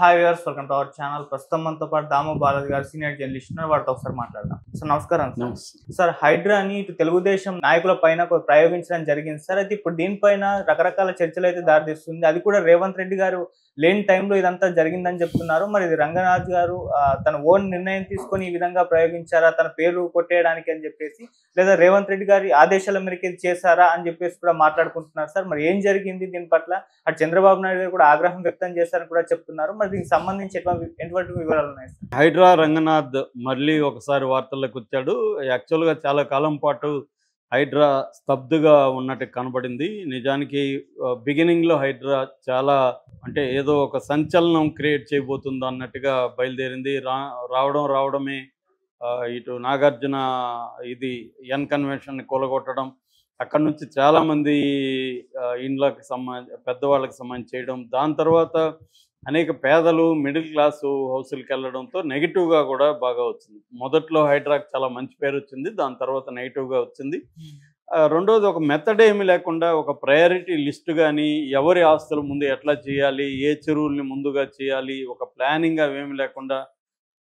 Hi viewers, welcome to our channel. ప్రస్తుతం మనతో పాటు దాము బాలాజీ గారు సీనియర్ జర్నలిస్ట్ ఉన్నారు. వారితో ఒకసారి మాట్లాడదాం. సార్ నమస్కారం. సార్ హైడ్రాని ఇటు తెలుగుదేశం నాయకుల పైన ప్రయోగించడం జరిగింది సార్. అయితే ఇప్పుడు దీనిపైన రకరకాల చర్చలు అయితే దారితీస్తుంది. అది కూడా రేవంత్ రెడ్డి గారు లేని టైంలో ఇదంతా జరిగిందని చెప్తున్నారు. మరి ఇది రంగనాథ్ గారు తన ఓన్ నిర్ణయం తీసుకొని ఈ విధంగా ప్రయోగించారా, తన పేరు కొట్టేయడానికి అని చెప్పేసి, లేదా రేవంత్ రెడ్డి గారి ఆదేశాల మేరకు ఇది చేశారా అని చెప్పేసి కూడా మాట్లాడుకుంటున్నారు సార్. మరి ఏం జరిగింది దీని పట్ల? అటు చంద్రబాబు నాయుడు గారు కూడా ఆగ్రహం వ్యక్తం చేశారని కూడా చెప్తున్నారు. మరి దీనికి సంబంధించి ఎటువంటి వివరాలు ఉన్నాయి సార్? హైడ్రా రంగనాథ్ మళ్ళీ ఒకసారి వార్తల్లోకి వచ్చాడు. యాక్చువల్గా చాలా కాలం పాటు హైడ్రా స్తబ్దుగా ఉన్నట్టు కనబడింది. నిజానికి బిగినింగ్లో హైడ్రా చాలా అంటే ఏదో ఒక సంచలనం క్రియేట్ చేయబోతుందో అన్నట్టుగా బయలుదేరింది. రావడమే ఇటు నాగార్జున ఇది ఎన్ కన్వెన్షన్ కూలగొట్టడం, అక్కడ నుంచి చాలామంది ఇండ్లకి పెద్దవాళ్ళకి సంబంధించి చేయడం, దాని తర్వాత అనేక పేదలు మిడిల్ క్లాసు హౌసులకు వెళ్ళడంతో నెగిటివ్గా కూడా బాగా వచ్చింది. మొదట్లో హైడ్రాకి చాలా మంచి పేరు వచ్చింది, దాని తర్వాత నెగిటివ్గా వచ్చింది. రెండోది ఒక మెథడ్ ఏమీ లేకుండా ఒక ప్రయారిటీ లిస్ట్ కానీ, ఎవరి ఆస్తుల ముందు ఎట్లా చేయాలి, ఏ చెరువుల్ని ముందుగా చేయాలి, ఒక ప్లానింగ్ అవేమి లేకుండా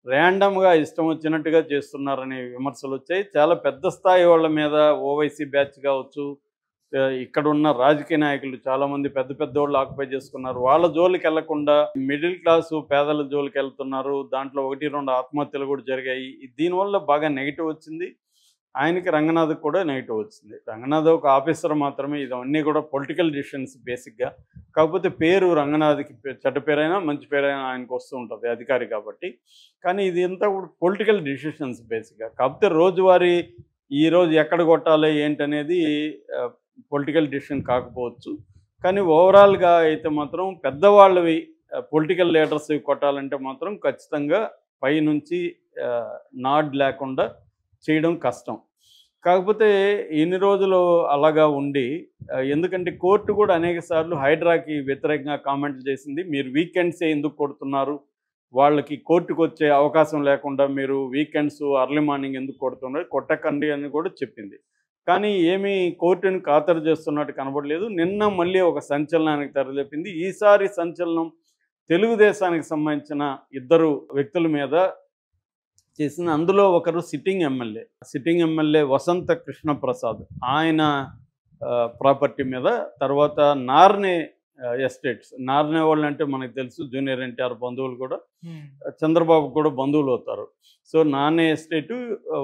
ర్యాండమ్గా ఇష్టం వచ్చినట్టుగా చేస్తున్నారనే విమర్శలు వచ్చాయి. చాలా పెద్ద స్థాయి వాళ్ళ మీద ఓవైసీ బ్యాచ్ కావచ్చు, ఇక్కడ ఉన్న రాజకీయ నాయకులు చాలామంది పెద్ద పెద్ద వాళ్ళు ఆక్యుపై చేసుకున్నారు. వాళ్ళ జోలికి వెళ్లకుండా మిడిల్ క్లాసు పేదల జోలికి వెళ్తున్నారు. దాంట్లో 1-2 ఆత్మహత్యలు కూడా జరిగాయి. దీనివల్ల బాగా నెగిటివ్ వచ్చింది. ఆయనకి రంగనాథ్కి కూడా నెగిటివ్ వచ్చింది. రంగనాథ్ ఒక ఆఫీసర్ మాత్రమే, ఇవన్నీ కూడా పొలిటికల్ డిసిషన్స్ బేసిక్గా. కాకపోతే పేరు రంగనాథ్కి చెడ్డ పేరైనా మంచి పేరైనా ఆయనకు వస్తూ ఉంటుంది, అధికారి కాబట్టి. కానీ ఇది అంతా కూడా పొలిటికల్ డిసిషన్స్ బేసిక్గా. కాకపోతే రోజువారీ ఈరోజు ఎక్కడ కొట్టాలి ఏంటనేది పొలిటికల్ డిసిషన్ కాకపోవచ్చు. కానీ ఓవరాల్గా అయితే మాత్రం పెద్దవాళ్ళవి పొలిటికల్ లీడర్స్ కొట్టాలంటే మాత్రం ఖచ్చితంగా పైనుంచి నాడ్ లేకుండా చేయడం కష్టం. కాకపోతే ఇన్ని రోజులు అలాగా ఉండి, ఎందుకంటే కోర్టు కూడా అనేక సార్లు హైడ్రాకి వ్యతిరేకంగా కామెంట్లు చేసింది. మీరు వీకెండ్సే ఎందుకు కొడుతున్నారు, వాళ్ళకి కోర్టుకు వచ్చే అవకాశం లేకుండా మీరు వీకెండ్స్ అర్లీ మార్నింగ్ ఎందుకు కొడుతున్నారు, కొట్టకండి అని కూడా చెప్పింది. కానీ ఏమీ కోర్టుని ఖాతరు చేస్తున్నట్టు కనబడలేదు. నిన్న మళ్ళీ ఒక సంచలనానికి తెరలేపింది. ఈసారి సంచలనం తెలుగుదేశానికి సంబంధించిన 2 వ్యక్తుల మీద చేసింది. అందులో ఒకరు సిట్టింగ్ ఎమ్మెల్యే వసంత కృష్ణప్రసాద్, ఆయన ప్రాపర్టీ మీద. తర్వాత నార్నే ఎస్టేట్స్, నార్నే వాళ్ళు అంటే మనకు తెలుసు జూనియర్ ఎన్టీఆర్ బంధువులు కూడా, చంద్రబాబు కూడా బంధువులు అవుతారు. సో నార్నే ఎస్టేటు,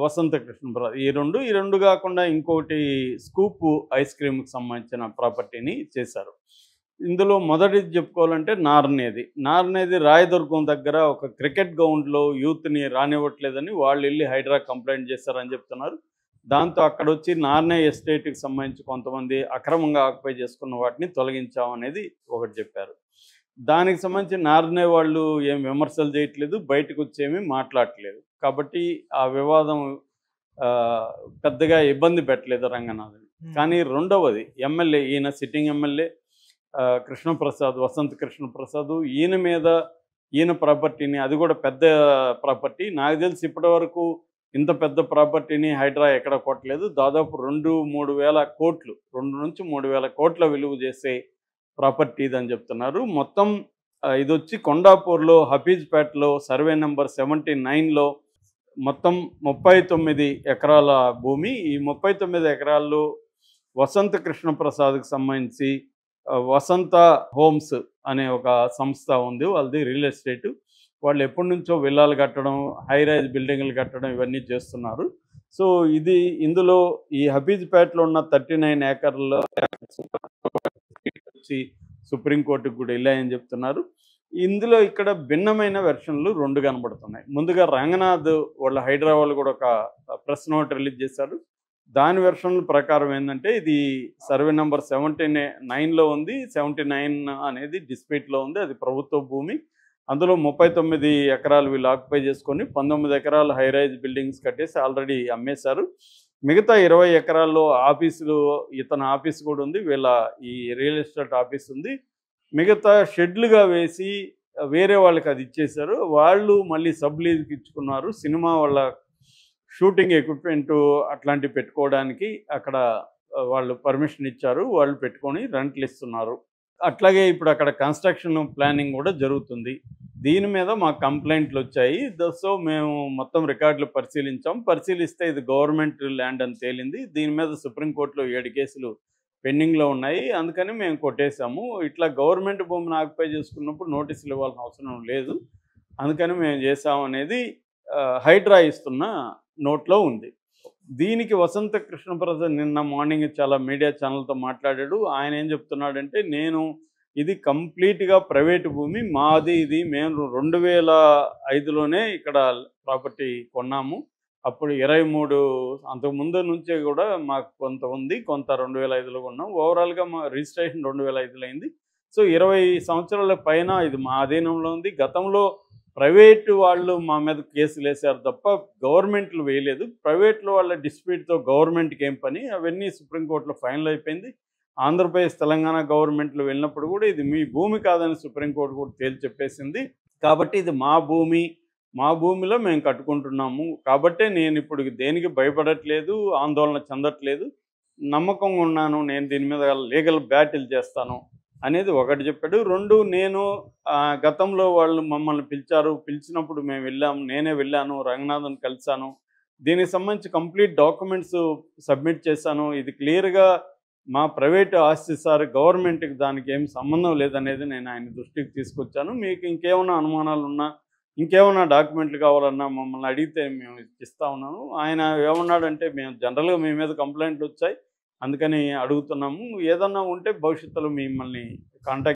వసంత కృష్ణప్రసాద్, ఈ రెండు కాకుండా ఇంకోటి స్కూప్ ఐస్ క్రీమ్కి సంబంధించిన ప్రాపర్టీని చేశారు. ఇందులో మొదటిది చెప్పుకోవాలంటే నార్నేది రాయదుర్గం దగ్గర ఒక క్రికెట్ గ్రౌండ్లో యూత్ని రానివ్వట్లేదని వాళ్ళు వెళ్ళి హైడ్రా కంప్లైంట్ చేశారని చెప్తున్నారు. దాంతో అక్కడ వచ్చి నార్నే ఎస్టేట్కి సంబంధించి కొంతమంది అక్రమంగా ఆక్యుపై చేసుకున్న వాటిని తొలగించామనేది ఒకటి చెప్పారు. దానికి సంబంధించి నార్నే వాళ్ళు ఏం విమర్శలు చేయట్లేదు, బయటకు వచ్చేమీ మాట్లాడట్లేదు. కాబట్టి ఆ వివాదం పెద్దగా ఇబ్బంది పెట్టలేదు రంగనాథ్ని. కానీ రెండవది ఎమ్మెల్యే, ఈయన సిట్టింగ్ ఎమ్మెల్యే కృష్ణప్రసాద్, వసంత కృష్ణప్రసాద్, ఈయన ప్రాపర్టీని, అది కూడా పెద్ద ప్రాపర్టీ. నాకు తెలిసి ఇప్పటివరకు ఇంత పెద్ద ప్రాపర్టీని హైడ్రా ఎక్కడ కొట్టలేదు. దాదాపు 2-3 వేల కోట్లు, 2 నుంచి 3 వేల కోట్ల విలువ చేసే ప్రాపర్టీ ఇదని చెప్తున్నారు. మొత్తం ఇది వచ్చి కొండాపూర్లో హఫీజ్పేటలో సర్వే నెంబర్ 79లో మొత్తం 39 ఎకరాల భూమి. ఈ 39 ఎకరాల్లో వసంత కృష్ణప్రసాద్కి సంబంధించి వసంత హోమ్స్ అనే ఒక సంస్థ ఉంది, వాళ్ళది రియల్ ఎస్టేటు. వాళ్ళు ఎప్పటి నుంచో విల్లాలు కట్టడం, హైరైజ్ బిల్డింగ్లు కట్టడం ఇవన్నీ చేస్తున్నారు. సో ఇందులో ఈ హఫీజ్పేటలో ఉన్న 39 ఏకర్లలో వచ్చి సుప్రీంకోర్టుకు కూడా వెళ్ళాయని చెప్తున్నారు. ఇందులో ఇక్కడ భిన్నమైన వెర్షన్లు 2 కనబడుతున్నాయి. ముందుగా రంగనాథ్ వాళ్ళ హైడ్రా వాళ్ళు కూడా ఒక ప్రెస్ నోట్ రిలీజ్ చేశారు. దాని వెర్షన్ల ప్రకారం ఏంటంటే ఇది సర్వే నెంబర్ 79లో ఉంది. 79 అనేది డిస్ప్యూట్లో ఉంది, అది ప్రభుత్వ భూమి. అందులో 39 ఎకరాలు వీళ్ళు ఆక్యుపై చేసుకొని 19 ఎకరాలు హైరైజ్ బిల్డింగ్స్ కట్టేసి ఆల్రెడీ అమ్మేశారు. మిగతా 20 ఎకరాల్లో ఆఫీసులు, ఇతని ఆఫీస్ కూడా ఉంది, వీళ్ళ ఈ రియల్ ఎస్టేట్ ఆఫీస్ ఉంది. మిగతా షెడ్లుగా వేసి వేరే వాళ్ళకి అది ఇచ్చేశారు. వాళ్ళు మళ్ళీ సబ్ లీజ్కి ఇచ్చుకున్నారు. సినిమా వాళ్ళ షూటింగ్ ఎక్విప్మెంటు అట్లాంటివి పెట్టుకోవడానికి అక్కడ వాళ్ళు పర్మిషన్ ఇచ్చారు, వాళ్ళు పెట్టుకొని రెంట్లు ఇస్తున్నారు. అట్లాగే ఇప్పుడు అక్కడ కన్స్ట్రక్షన్ ప్లానింగ్ కూడా జరుగుతుంది. దీని మీద మాకు కంప్లైంట్లు వచ్చాయి. సో మేము మొత్తం రికార్డులు పరిశీలించాం. పరిశీలిస్తే ఇది గవర్నమెంట్ ల్యాండ్ అని తేలింది. దీని మీద సుప్రీంకోర్టులో 7 కేసులు పెండింగ్‌లో ఉన్నాయి. అందుకని మేము కొట్టేసాము. ఇట్లా గవర్నమెంట్ భూమిని ఆక్యుపై చేసుకున్నప్పుడు నోటీసులు ఇవ్వాల్సిన అవసరం లేదు. అందుకని మేము చేసామనేది హైడ్రా ఇస్తున్న నోట్‌లో ఉంది. దీనికి వసంత కృష్ణప్రసాద్ నిన్న మార్నింగ్ చాలా మీడియా ఛానల్‌తో మాట్లాడాడు. ఆయన ఏం చెప్తున్నాడంటే, ఇది కంప్లీట్‌గా ప్రైవేటు భూమి మాది. ఇది మేము 2005లోనే ఇక్కడ ప్రాపర్టీ కొన్నాము. అప్పుడు 23 అంతకుముందు నుంచే కూడా మాకు కొంత ఉంది. కొంత 2005లో కొన్నాం. ఓవరాల్‌గా మా రిజిస్ట్రేషన్ 2005లో అయింది. సో 20 సంవత్సరాల పైన ఇది మా అధీనంలో ఉంది. గతంలో ప్రైవేటు వాళ్ళు మా మీద కేసులు వేశారు తప్ప గవర్నమెంట్లు వేయలేదు. ప్రైవేట్లో వాళ్ళ డిస్ప్యూట్‌తో గవర్నమెంట్‌కి ఏం పని? అవన్నీ సుప్రీంకోర్టులో ఫైనల్ అయిపోయింది. ఆంధ్రప్రదేశ్, తెలంగాణ గవర్నమెంట్లు వెళ్ళినప్పుడు కూడా ఇది మీ భూమి కాదని సుప్రీంకోర్టు కూడా తేల్చి చెప్పేసింది. కాబట్టి ఇది మా భూమి, మా భూమిలో మేము కట్టుకుంటున్నాము. కాబట్టే నేను ఇప్పుడు దేనికి భయపడట్లేదు, ఆందోళన చెందట్లేదు. నమ్మకంగా ఉన్నాను. నేను దీని మీద లీగల్ బ్యాటిల్ చేస్తాను అనేది ఒకటి చెప్పాడు. 2 నేను గతంలో వాళ్ళు మమ్మల్ని పిలిచారు. పిలిచినప్పుడు మేము వెళ్ళాము. నేనే వెళ్ళాను. రంగనాథన్ కలిశాను. దీనికి సంబంధించి కంప్లీట్ డాక్యుమెంట్స్ సబ్మిట్ చేశాను. ఇది క్లియర్‌గా మా ప్రైవేటు ఆస్తి సార్, గవర్నమెంట్‌కి దానికి ఏం సంబంధం లేదనేది నేను ఆయన దృష్టికి తీసుకొచ్చాను. మీకు ఇంకేమైనా అనుమానాలు ఉన్నా, ఇంకేమైనా డాక్యుమెంట్లు కావాలన్నా మమ్మల్ని అడిగితే మేము ఇస్తా ఉన్నాను. ఆయన ఏమన్నాడంటే, మేము జనరల్‌గా మీ మీద కంప్లైంట్లు వచ్చాయి, అందుకని అడుగుతున్నాము. ఏదన్నా ఉంటే భవిష్యత్తులో మిమ్మల్ని కాంటాక్ట్